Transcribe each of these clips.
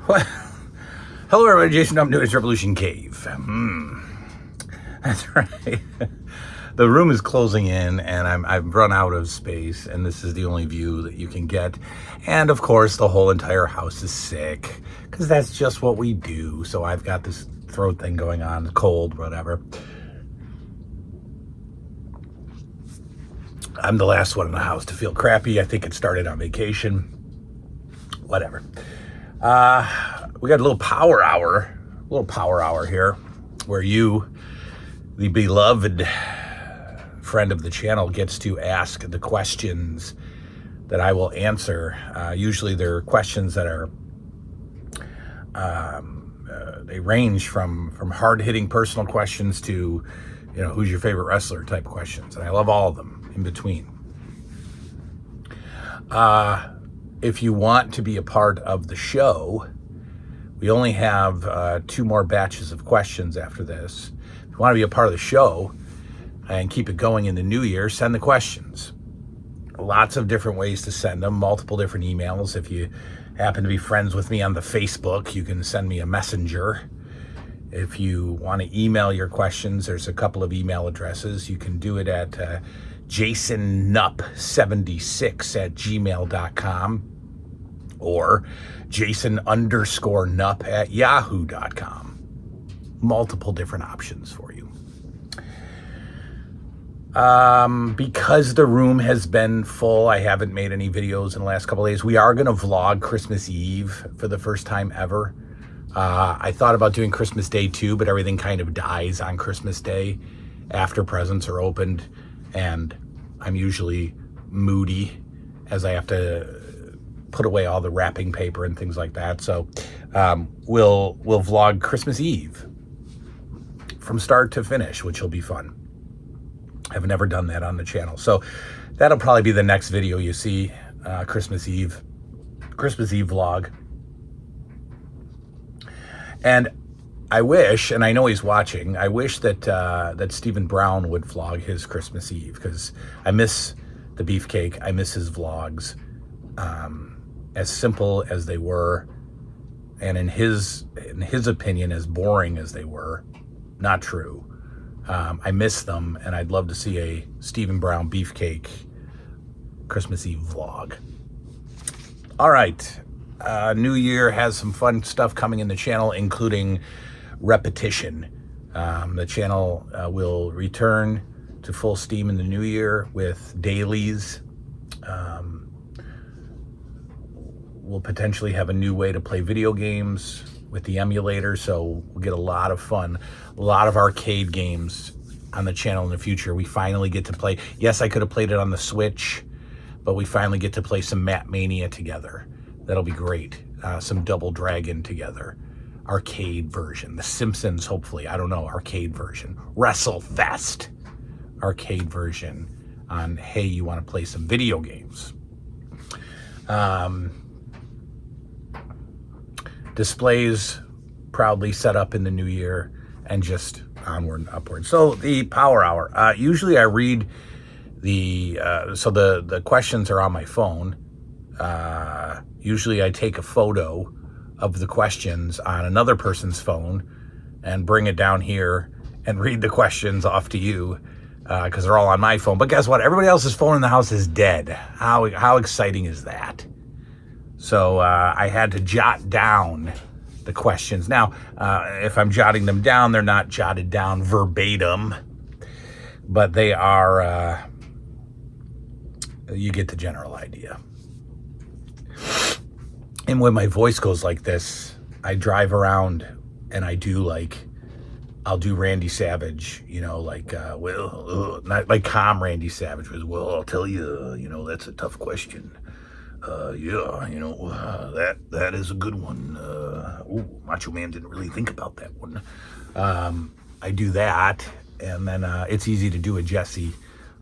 Well, hello everybody, Jason. I'm doing Revolution Cave. That's right. The room is closing in and I've run out of space, and this is the only view that you can get. And of course, the whole entire house is sick because that's just what we do. So I've got this throat thing going on, cold, whatever. I'm the last one in the house to feel crappy. I think it started on vacation. Whatever. We got a little power hour here, where you, the beloved friend of the channel, gets to ask the questions that I will answer. Usually they're questions that are, they range from hard-hitting personal questions to, who's your favorite wrestler type questions. And I love all of them in between. If you want to be a part of the show, we only have 2 more batches of questions after this. If you want to be a part of the show and keep it going in the new year, send the questions. Lots of different ways to send them, multiple different emails. If you happen to be friends with me on the Facebook, you can send me a messenger. If you want to email your questions, there's a couple of email addresses. You can do it at jasonnup76@gmail.com or jason_nup@yahoo.com. Multiple different options for you. Because the room has been full, I haven't made any videos in the last couple of days. We are going to vlog Christmas Eve for the first time ever. I thought about doing Christmas Day too, but everything kind of dies on Christmas Day after presents are opened, and I'm usually moody as I have to put away all the wrapping paper and things like that. So we'll vlog Christmas Eve from start to finish, which will be fun. I've never done that on the channel. So that'll probably be the next video you see, Christmas Eve vlog. And I wish, and I know he's watching, I wish that Stephen Brown would vlog his Christmas Eve, because I miss the beefcake. I miss his vlogs. As simple as they were, and in his opinion, as boring as they were, not true. I miss them, and I'd love to see a Stephen Brown beefcake Christmas Eve vlog. All right. New Year has some fun stuff coming in the channel, including repetition. The channel will return to full steam in the new year with dailies. We'll potentially have a new way to play video games with the emulator, so we'll get a lot of fun, a lot of arcade games on the channel in the future. We finally get to play. Yes, I could have played it on the Switch, but we finally get to play some Map Mania together. That'll be great. Some Double Dragon together. Arcade version. The Simpsons, hopefully. I don't know. Arcade version. WrestleFest. Arcade version on, hey, you want to play some video games. Displays proudly set up in the new year, and just onward and upward. So the power hour. Usually I read the questions are on my phone. Usually I take a photo of the questions on another person's phone and bring it down here and read the questions off to you, because they're all on my phone. But guess what? Everybody else's phone in the house is dead. How exciting is that? So I had to jot down the questions. Now, if I'm jotting them down, they're not jotted down verbatim, but they are, you get the general idea. And when my voice goes like this, I drive around and I do I'll do Randy Savage, not like calm Randy Savage was, well, I'll tell you, that's a tough question. That is a good one. Macho Man didn't really think about that one. I do that, and then it's easy to do a Jesse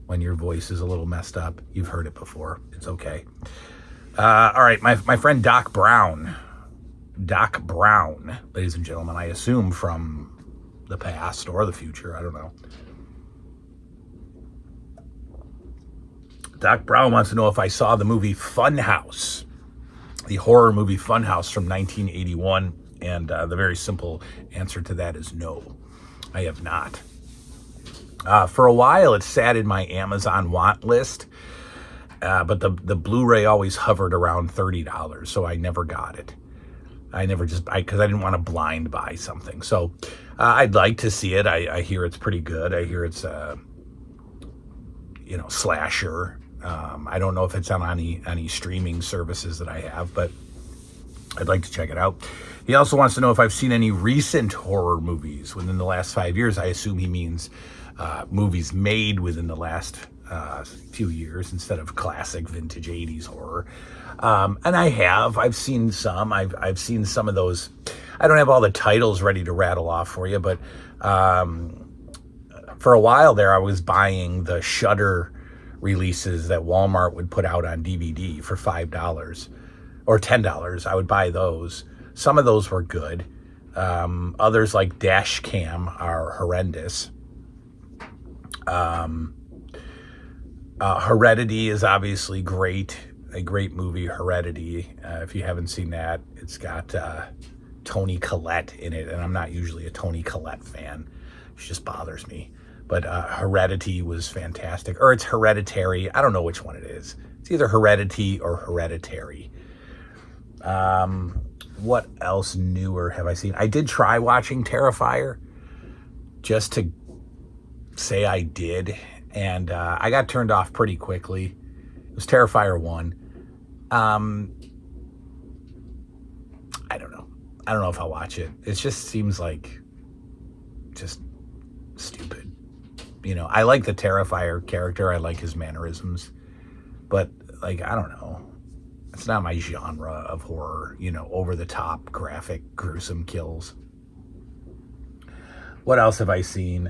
when your voice is a little messed up. You've heard it before. It's okay. All right, my friend Doc Brown, ladies and gentlemen, I assume from the past or the future, I don't know. Doc Brown wants to know if I saw the movie Funhouse. the horror movie Funhouse from 1981? And the very simple answer to that is no, I have not. For a while, it sat in my Amazon want list, but the Blu-ray always hovered around $30, so I never got it. Because I didn't want to blind buy something. So I'd like to see it. I hear it's pretty good. I hear it's slasher. I don't know if it's on any streaming services that I have, but I'd like to check it out. He also wants to know if I've seen any recent horror movies within the last 5 years. I assume he means movies made within the last few years instead of classic vintage 80s horror. And I've seen some. I've seen some of those. I don't have all the titles ready to rattle off for you, but for a while there, I was buying the Shudder releases that Walmart would put out on DVD for $5 or $10. I would buy those. Some of those were good. Others, like Dash Cam, are horrendous. Heredity is obviously great. A great movie, Heredity. If you haven't seen that, it's got Toni Collette in it, and I'm not usually a Toni Collette fan. She just bothers me. But Heredity was fantastic. Or it's Hereditary. I don't know which one it is. It's either Heredity or Hereditary. What else newer have I seen? I did try watching Terrifier just to say I did, and I got turned off pretty quickly. It was Terrifier 1. I don't know. I don't know if I'll watch it. It just seems like just stupid. I like the Terrifier character. I like his mannerisms. But, I don't know. It's not my genre of horror, over-the-top, graphic, gruesome kills. What else have I seen?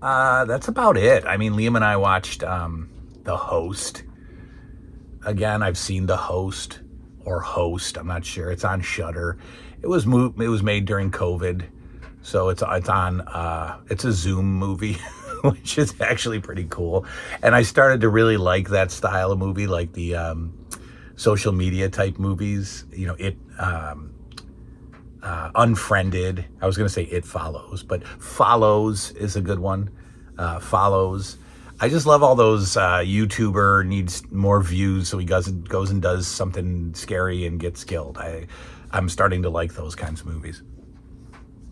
That's about it. I mean, Liam and I watched The Host. Again, I've seen The Host or Host. I'm not sure. It's on Shudder. It was made during COVID, so it's on. It's a Zoom movie, which is actually pretty cool. And I started to really like that style of movie, like the social media type movies. Unfriended. I was going to say It Follows, but Follows is a good one. Follows. I just love all those YouTuber needs more views, so he goes and does something scary and gets killed. I'm starting to like those kinds of movies.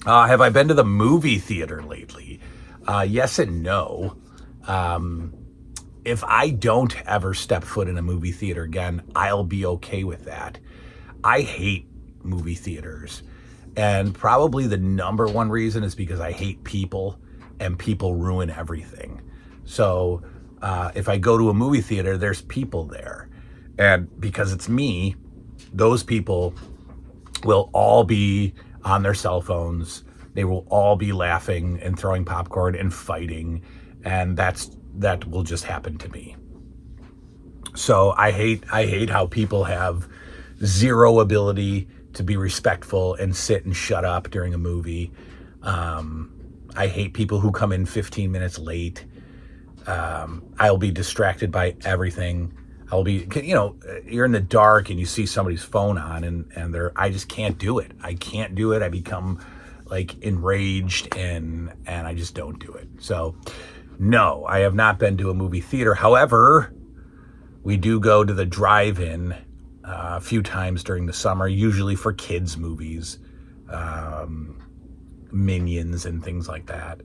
Have I been to the movie theater lately? Yes and no. If I don't ever step foot in a movie theater again, I'll be okay with that. I hate movie theaters. And probably the number one reason is because I hate people, and people ruin everything. So if I go to a movie theater, there's people there. And because it's me, those people will all be on their cell phones. They will all be laughing and throwing popcorn and fighting. And that will just happen to me. So I hate how people have zero ability to be respectful and sit and shut up during a movie. I hate people who come in 15 minutes late. I'll be distracted by everything. You're in the dark and you see somebody's phone on and I just can't do it. I can't do it. I become enraged and I just don't do it. So no, I have not been to a movie theater. However, we do go to the drive-in a few times during the summer, usually for kids' movies, Minions and things like that.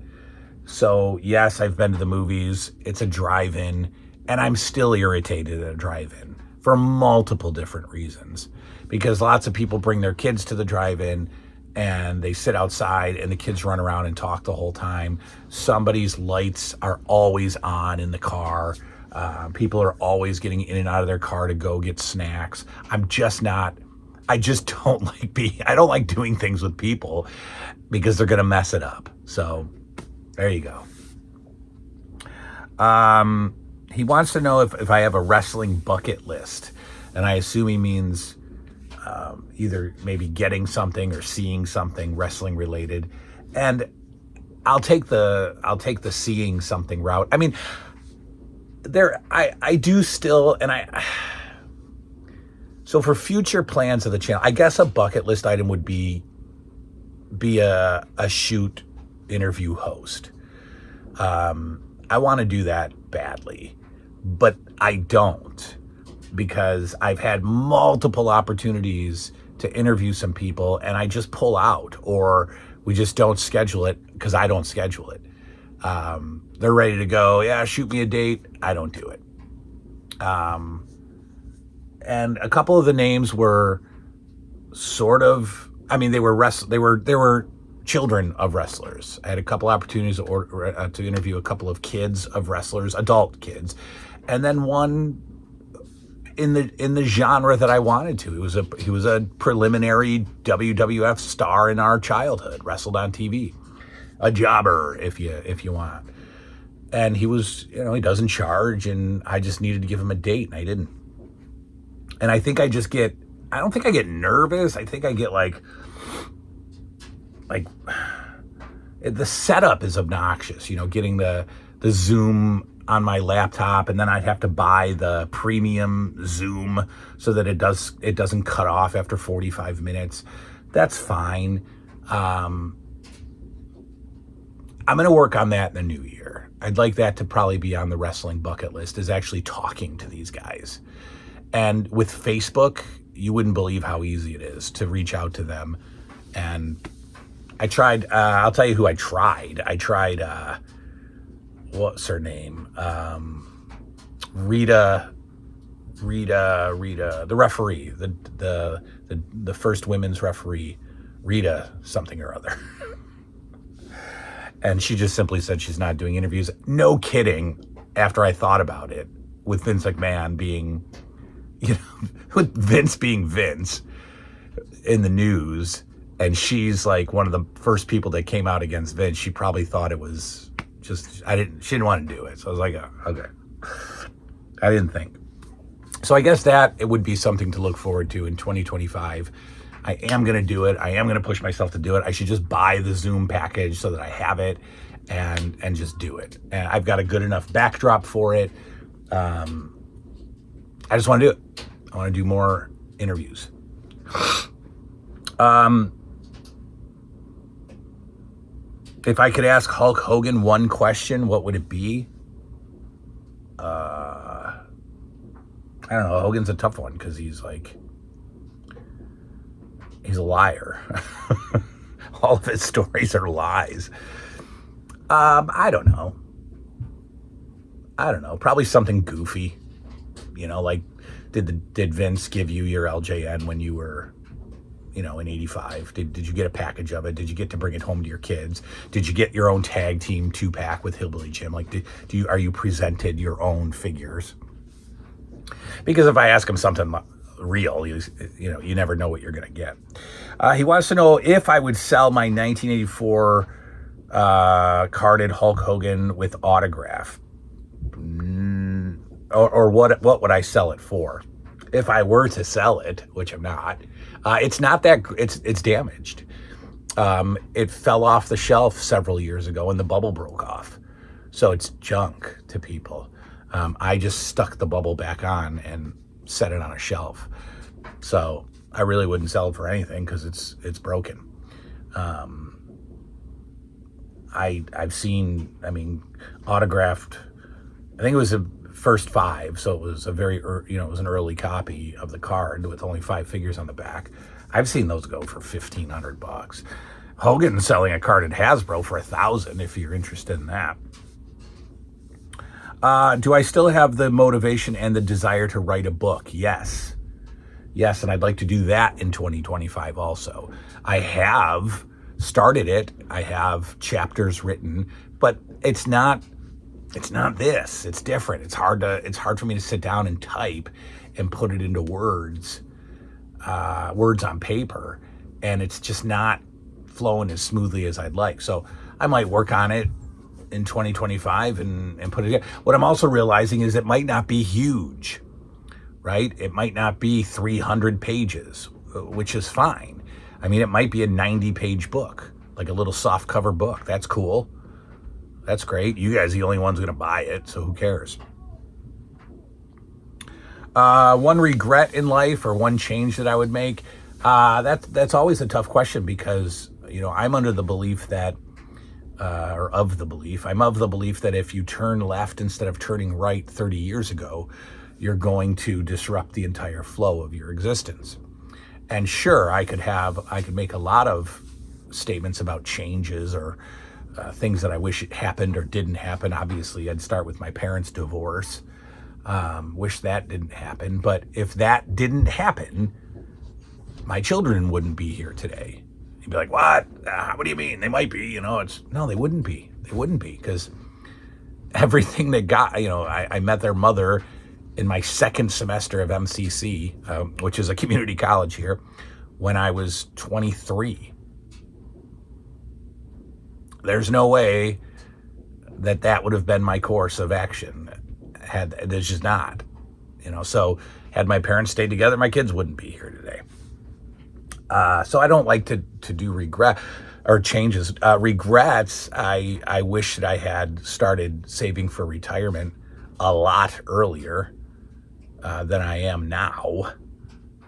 So yes, I've been to the movies. It's a drive-in, and I'm still irritated at a drive-in for multiple different reasons. Because lots of people bring their kids to the drive-in, and they sit outside, and the kids run around and talk the whole time. Somebody's lights are always on in the car. People are always getting in and out of their car to go get snacks. I don't like doing things with people because they're going to mess it up. So there you go. He wants to know if I have a wrestling bucket list, and I assume he means either maybe getting something or seeing something wrestling related. And I'll take the seeing something route. I mean, I do still, and so for future plans of the channel, I guess a bucket list item would be a shoot interview host. I want to do that badly, but I don't, because I've had multiple opportunities to interview some people and I just pull out, or we just don't schedule it because I don't schedule it. They're ready to go. Yeah, shoot me a date. I don't do it. And a couple of the names were sort of, I mean, they were children of wrestlers. I had a couple opportunities to interview a couple of kids of wrestlers, adult kids, and then one in the genre that I wanted to. He was a preliminary WWF star in our childhood, wrestled on TV, a jobber if you want. And he was, he doesn't charge, and I just needed to give him a date, and I didn't. And I think I don't think I get nervous. I think I get like the setup is obnoxious, getting the Zoom on my laptop, and then I'd have to buy the premium Zoom so that it doesn't cut off after 45 minutes. That's fine. I'm going to work on that in the new year. I'd like that to probably be on the wrestling bucket list, is actually talking to these guys. And with Facebook, you wouldn't believe how easy it is to reach out to them. And I tried, I'll tell you who I tried. I tried, what's her name? Rita, the referee, the first women's referee, Rita something or other. And she just simply said she's not doing interviews. No kidding. After I thought about it, with Vince McMahon being, with Vince being Vince in the news, and she's like one of the first people that came out against Vince, she probably thought it was just, she didn't want to do it. So I was like, oh, okay. I didn't think. So I guess that it would be something to look forward to in 2025. I am going to do it. I am going to push myself to do it. I should just buy the Zoom package so that I have it and just do it. And I've got a good enough backdrop for it. I just want to do it. I want to do more interviews. If I could ask Hulk Hogan one question, what would it be? I don't know. Hogan's a tough one because he's a liar. All of his stories are lies. I don't know. Probably something goofy. Like, did Vince give you your LJN when you were, in 85? Did you get a package of it? Did you get to bring it home to your kids? Did you get your own tag team 2-pack with Hillbilly Jim? Like, are you presented your own figures? Because if I ask him something real, you never know what you're going to get. He wants to know if I would sell my 1984 carded Hulk Hogan with autograph. Or what would I sell it for? If I were to sell it, which I'm not, it's not that, it's damaged. It fell off the shelf several years ago and the bubble broke off. So it's junk to people. I just stuck the bubble back on and set it on a shelf. So I really wouldn't sell it for anything because it's broken. I've seen, autographed, I think it was a first 5, so it was a very, it was an early copy of the card with only 5 figures on the back. I've seen those go for $1,500. Hogan's selling a card at Hasbro for $1,000 if you're interested in that. Do I still have the motivation and the desire to write a book? Yes, and I'd like to do that in 2025 also. I have started it. I have chapters written, but it's not this. It's different. It's hard for me to sit down and type and put it into words on paper, and it's just not flowing as smoothly as I'd like. So I might work on it in 2025 and put it together. What I'm also realizing is it might not be huge, right? It might not be 300 pages, which is fine. It might be a 90-page book, like a little soft cover book. That's cool. That's great. You guys are the only ones going to buy it, so who cares? One regret in life or one change that I would make. That's always a tough question because, I'm under the belief that, I'm of the belief that if you turn left instead of turning right 30 years ago, you're going to disrupt the entire flow of your existence. And sure, I could make a lot of statements about changes or things that I wish it happened or didn't happen. Obviously, I'd start with my parents' divorce. Wish that didn't happen. But if that didn't happen, my children wouldn't be here today. You'd be like, what? What do you mean? They might be, no, they wouldn't be. They wouldn't be because everything they got, I met their mother in my second semester of MCC, which is a community college here, when I was 23. There's no way that would have been my course of action. There's just not, so had my parents stayed together, my kids wouldn't be here today. So I don't like to do regret or changes. Regrets, I wish that I had started saving for retirement a lot earlier than I am now.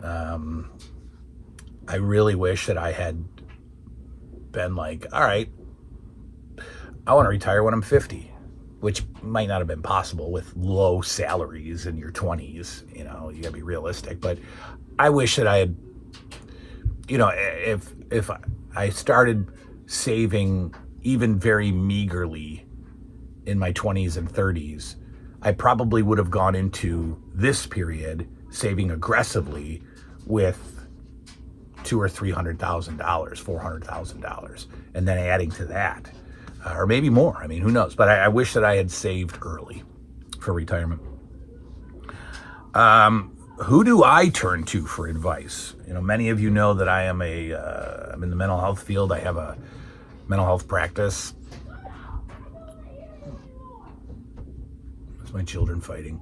I really wish that I had been like, all right, I want to retire when I'm 50, which might not have been possible with low salaries in your 20s. You gotta be realistic. But I wish that I had, if I started saving even very meagerly in my 20s and 30s, I probably would have gone into this period saving aggressively with $200,000 or $300,000, $400,000, and then adding to that, or maybe more. I mean, who knows? But I wish that I had saved early for retirement. Who do I turn to for advice? Many of you know that I am I'm in the mental health field. I have a mental health practice. That's my children fighting.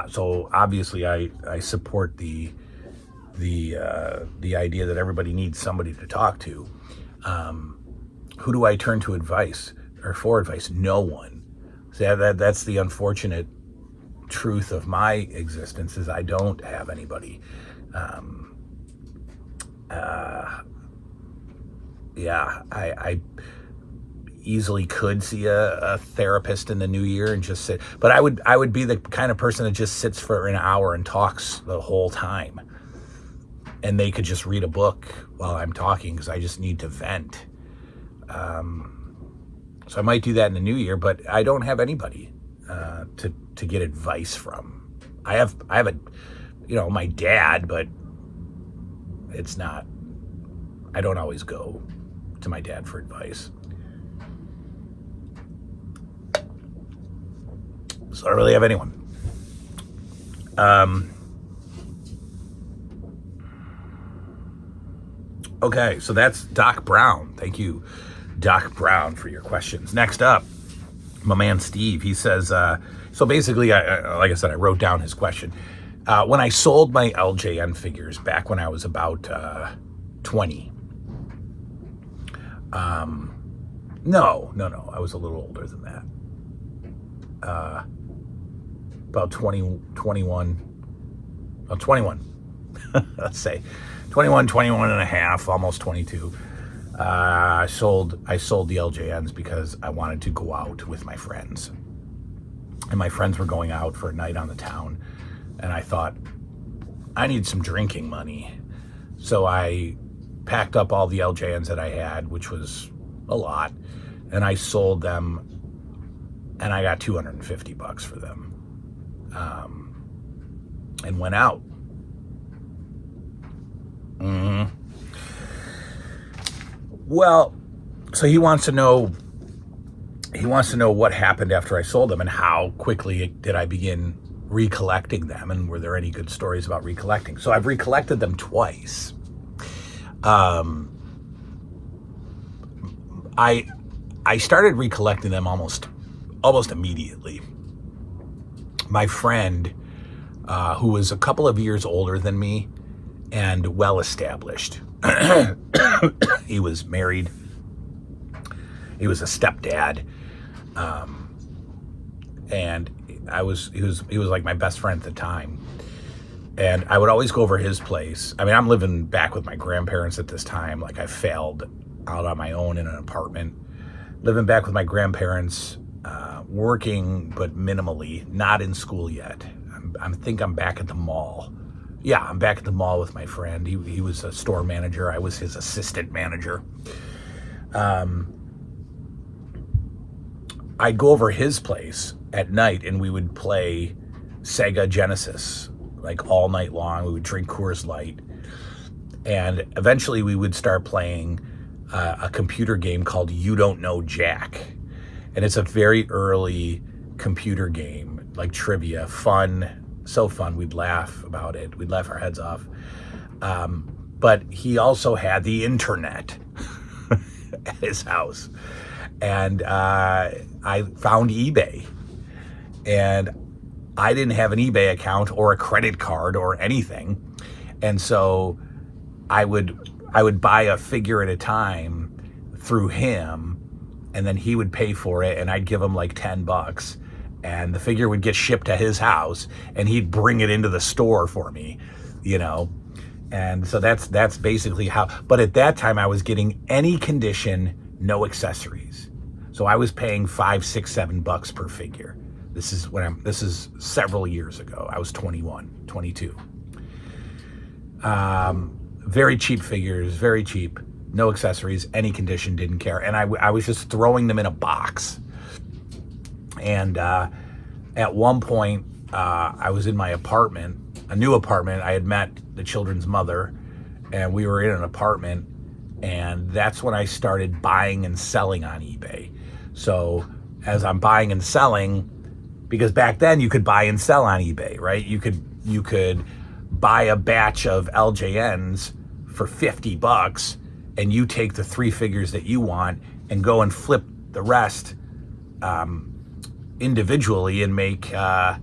So obviously I support the idea that everybody needs somebody to talk to. Who do I turn to advice or for advice? No one. So that's the unfortunate truth of my existence is I don't have anybody. I easily could see a therapist in the new year and just sit, but I would be the kind of person that just sits for an hour and talks the whole time. And they could just read a book while I'm talking because I just need to vent. So I might do that in the new year, but I don't have anybody to get advice from. I have my dad, but it's not. I don't always go to my dad for advice. So I don't really have anyone. Okay, so that's Doc Brown. Thank you, Doc Brown, for your questions. Next up, my man Steve. He says, so basically, like I said, I wrote down his question. When I sold my LJN figures back when I was about 20. No, I was a little older than that. About 21. Let's say 21 and a half, almost 22. I sold the LJNs because I wanted to go out with my friends. And my friends were going out for a night on the town. And I thought, I need some drinking money. So I packed up all the LJNs that I had, which was a lot. And I sold them. And I got $250 for them. And went out. Mm-hmm. Well, so he wants to know what happened after I sold them and how quickly did I begin recollecting them, and were there any good stories about recollecting. So I've recollected them twice. I started recollecting them almost immediately. My friend, who was a couple of years older than me and well established, he was married. He was a stepdad. and he was like my best friend at the time. And I would always go over his place. I mean, I'm living back with my grandparents at this time. Like, I failed out on my own in an apartment, living back with my grandparents, working but minimally, not in school yet. I think I'm back at the mall. Yeah, I'm back at the mall with my friend. He was a store manager. I was his assistant manager. I'd go over his place at night and we would play Sega Genesis like all night long. We would drink Coors Light. And eventually we would start playing a computer game called You Don't Know Jack. And it's a very early computer game, like trivia, fun, so fun. We'd laugh about it. We'd laugh our heads off. But he also had the internet at his house. And I found eBay. And I didn't have an eBay account or a credit card or anything. And so I would buy a figure at a time through him, and then he would pay for it, and I'd give him like $10, and the figure would get shipped to his house, and he'd bring it into the store for me, you know. And so that's basically how. But at that time, I was getting any condition, no accessories. So I was paying $5, $6, $7 per figure. This is several years ago. I was 21, 22. Very cheap figures, very cheap, no accessories, any condition, didn't care. And I was just throwing them in a box. And at one point, I was in my apartment, a new apartment. I had met the children's mother, and we were in an apartment. And that's when I started buying and selling on eBay. So as I'm buying and selling, because back then you could buy and sell on eBay, right? You could buy a batch of LJNs for $50, and you take the 3 figures that you want and go and flip the rest individually and make double,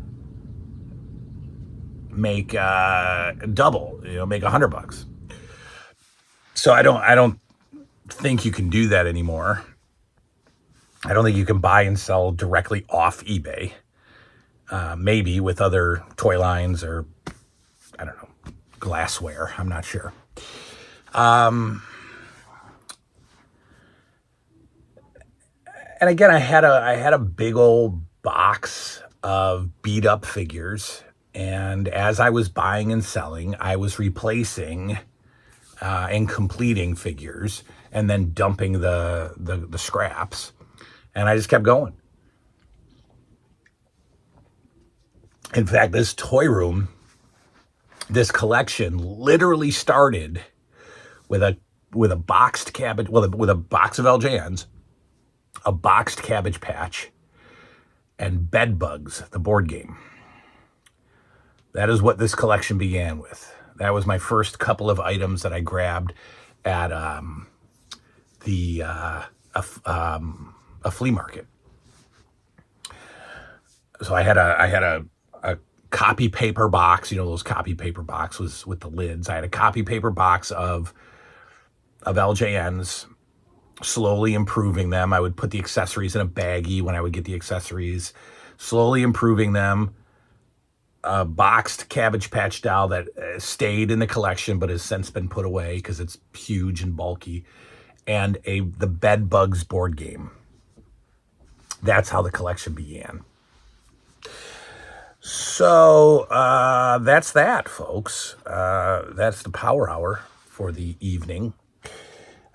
make $100. So I don't think you can do that anymore. I don't think you can buy and sell directly off eBay. Maybe with other toy lines or, I don't know, glassware. I'm not sure. And again, I had a big old box of beat up figures. And as I was buying and selling, I was replacing and completing figures and then dumping the scraps. And I just kept going. In fact, this toy room, this collection literally started with a boxed cabbage, with a box of LJNs, a boxed Cabbage Patch, and Bed Bugs, the board game. That is what this collection began with. That was my first couple of items that I grabbed at a flea market. So I had a copy paper box, those copy paper boxes with the lids. I had a copy paper box of LJNs, slowly improving them. I would put the accessories in a baggie when I would get the accessories, slowly improving them. A boxed Cabbage Patch doll that stayed in the collection but has since been put away because it's huge and bulky, and the Bed Bugs board game. That's how the collection began. So that's that, folks. That's the Power Hour for the evening.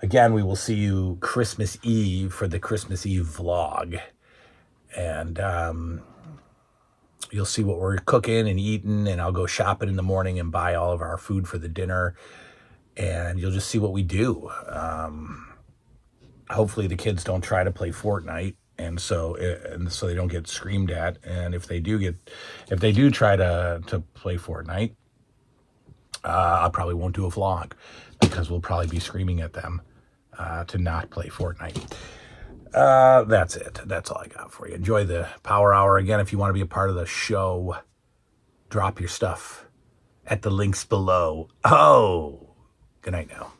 Again, we will see you Christmas Eve for the Christmas Eve vlog. And you'll see what we're cooking and eating, and I'll go shopping in the morning and buy all of our food for the dinner. And you'll just see what we do. Hopefully the kids don't try to play Fortnite. And so they don't get screamed at. And if they do try to play Fortnite, I probably won't do a vlog because we'll probably be screaming at them to not play Fortnite. That's it. That's all I got for you. Enjoy the Power Hour. Again, if you want to be a part of the show, drop your stuff at the links below. Oh, good night now.